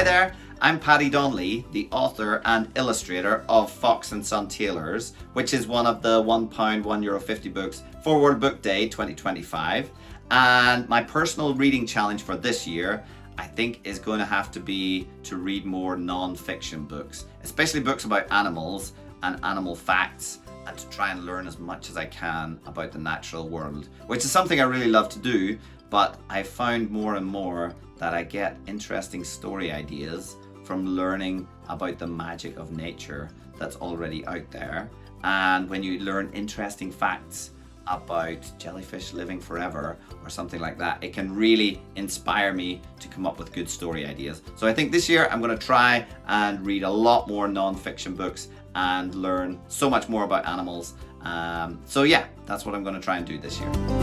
Hi there, I'm Paddy Donnelly, the author and illustrator of Fox and Son Tailors, which is one of the £1, €1.50 books for World Book Day 2025. And my personal reading challenge for this year, I think, is going to have to be to read more non-fiction books, especially books about animals and animal facts, and to try and learn as much as I can about the natural world, which is something I really love to do, but I found more and more that I get interesting story ideas from learning about the magic of nature that's already out there. And when you learn interesting facts about jellyfish living forever or something like that, it can really inspire me to come up with good story ideas. So I think this year I'm going to try and read a lot more non-fiction books and learn so much more about animals. So yeah, that's what I'm going to try and do this year.